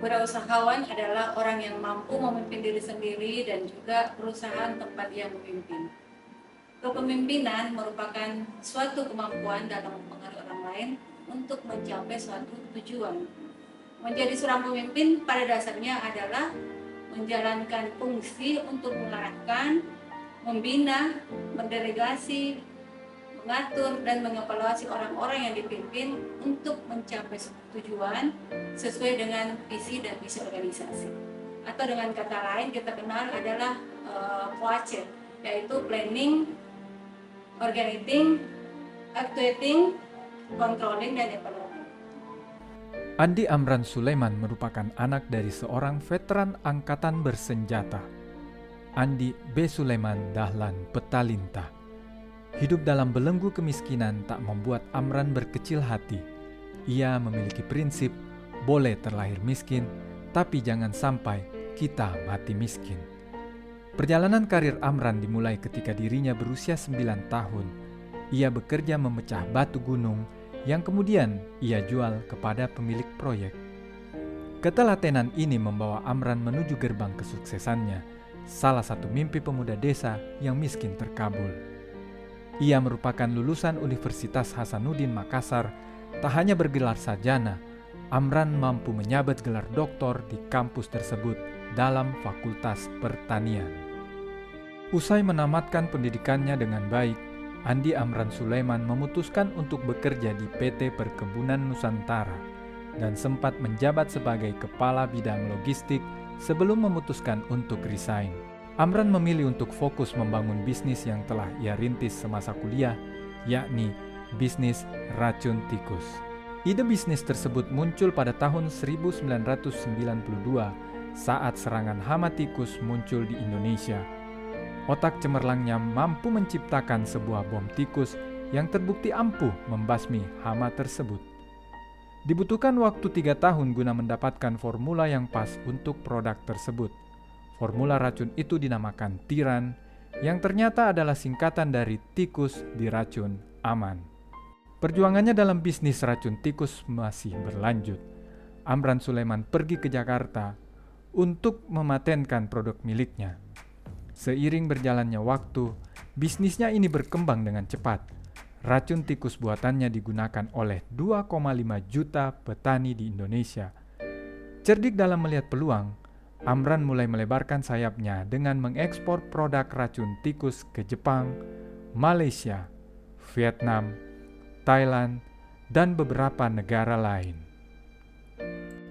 Wirausahawan adalah orang yang mampu memimpin diri sendiri dan juga perusahaan tempat ia memimpin. Kepemimpinan merupakan suatu kemampuan dalam mempengaruhi orang lain untuk mencapai suatu tujuan. Menjadi seorang pemimpin pada dasarnya adalah menjalankan fungsi untuk mengarahkan, membina, mendelegasi, mengatur dan mengevaluasi orang-orang yang dipimpin untuk mencapai tujuan sesuai dengan visi dan misi organisasi. Atau dengan kata lain kita kenal adalah POACE, yaitu planning, organizing, actuating, controlling, dan evaluating. Andi Amran Sulaiman merupakan anak dari seorang veteran angkatan bersenjata, Andi B. Sulaiman Dahlan Petalinta. Hidup dalam belenggu kemiskinan tak membuat Amran berkecil hati. Ia memiliki prinsip, boleh terlahir miskin, tapi jangan sampai kita mati miskin. Perjalanan karir Amran dimulai ketika dirinya berusia 9 tahun. Ia bekerja memecah batu gunung yang kemudian ia jual kepada pemilik proyek. Ketelatenan ini membawa Amran menuju gerbang kesuksesannya, salah satu mimpi pemuda desa yang miskin terkabul. Ia merupakan lulusan Universitas Hasanuddin Makassar. Tak hanya bergelar sarjana, Amran mampu menyabet gelar doktor di kampus tersebut dalam Fakultas Pertanian. Usai menamatkan pendidikannya dengan baik, Andi Amran Sulaiman memutuskan untuk bekerja di PT Perkebunan Nusantara dan sempat menjabat sebagai kepala bidang logistik sebelum memutuskan untuk resign. Amran memilih untuk fokus membangun bisnis yang telah ia rintis semasa kuliah, yakni bisnis racun tikus. Ide bisnis tersebut muncul pada tahun 1992 saat serangan hama tikus muncul di Indonesia. Otak cemerlangnya mampu menciptakan sebuah bom tikus yang terbukti ampuh membasmi hama tersebut. Dibutuhkan waktu 3 tahun guna mendapatkan formula yang pas untuk produk tersebut. Formula racun itu dinamakan Tiran, yang ternyata adalah singkatan dari tikus diracun aman. Perjuangannya dalam bisnis racun tikus masih berlanjut. Amran Sulaiman pergi ke Jakarta untuk mematenkan produk miliknya. Seiring berjalannya waktu, bisnisnya ini berkembang dengan cepat. Racun tikus buatannya digunakan oleh 2,5 juta petani di Indonesia. Cerdik dalam melihat peluang, Amran mulai melebarkan sayapnya dengan mengekspor produk racun tikus ke Jepang, Malaysia, Vietnam, Thailand, dan beberapa negara lain.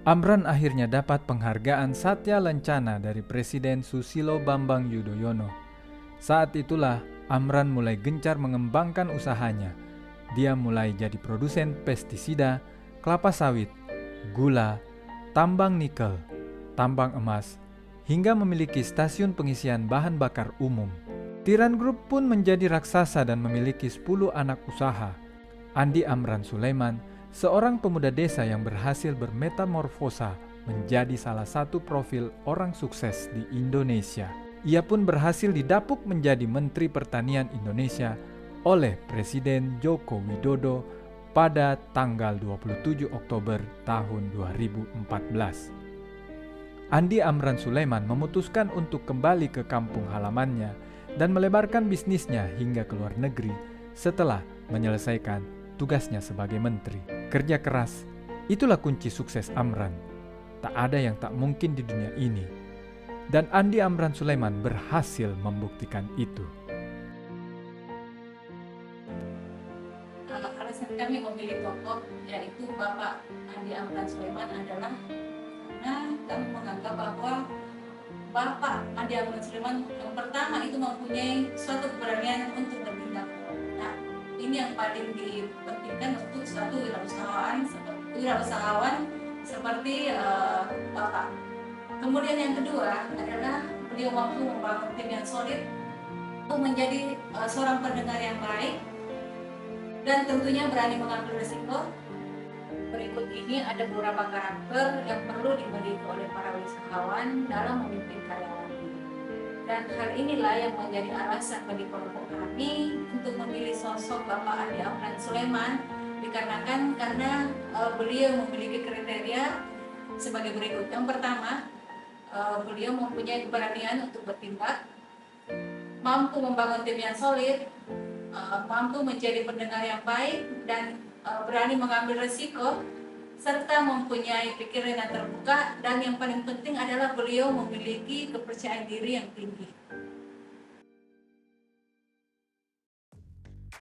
Amran akhirnya dapat penghargaan Satya Lencana dari Presiden Susilo Bambang Yudhoyono. Saat itulah Amran mulai gencar mengembangkan usahanya. Dia mulai jadi produsen pestisida, kelapa sawit, gula, tambang nikel, tambang emas, hingga memiliki stasiun pengisian bahan bakar umum. Tiran Group pun menjadi raksasa dan memiliki 10 anak usaha. Andi Amran Sulaiman, seorang pemuda desa yang berhasil bermetamorfosa menjadi salah satu profil orang sukses di Indonesia. Ia pun berhasil didapuk menjadi Menteri Pertanian Indonesia oleh Presiden Joko Widodo pada tanggal 27 Oktober tahun 2014. Andi Amran Sulaiman memutuskan untuk kembali ke kampung halamannya dan melebarkan bisnisnya hingga ke luar negeri setelah menyelesaikan tugasnya sebagai menteri. Kerja keras, itulah kunci sukses Amran. Tak ada yang tak mungkin di dunia ini. Dan Andi Amran Sulaiman berhasil membuktikan itu. Alasan kami memilih tokoh yaitu Bapak Andi Amran Sulaiman adalah karena kami menganggap bahwa Bapak Andi Amran Sulaiman yang pertama itu mempunyai suatu keberanian untuk bertindak. Nah, ini yang paling dipentingkan untuk suatu wirausahawan seperti Bapak. Kemudian yang kedua adalah beliau mampu membangun tim yang solid untuk menjadi seorang pendengar yang baik dan tentunya berani mengambil risiko. Berikut ini ada beberapa karakter yang perlu dimiliki oleh para wirausahawan dalam memimpin karyawan. Dan hal inilah yang menjadi alasan bagi kelompok kami untuk memilih sosok Bapak Andi Amran Sulaiman, dikarenakan karena beliau memiliki kriteria sebagai berikut. Yang pertama, beliau mempunyai keberanian untuk bertindak, mampu membangun tim yang solid, mampu menjadi pendengar yang baik, dan berani mengambil resiko, serta mempunyai pikiran yang terbuka, dan yang paling penting adalah beliau memiliki kepercayaan diri yang tinggi.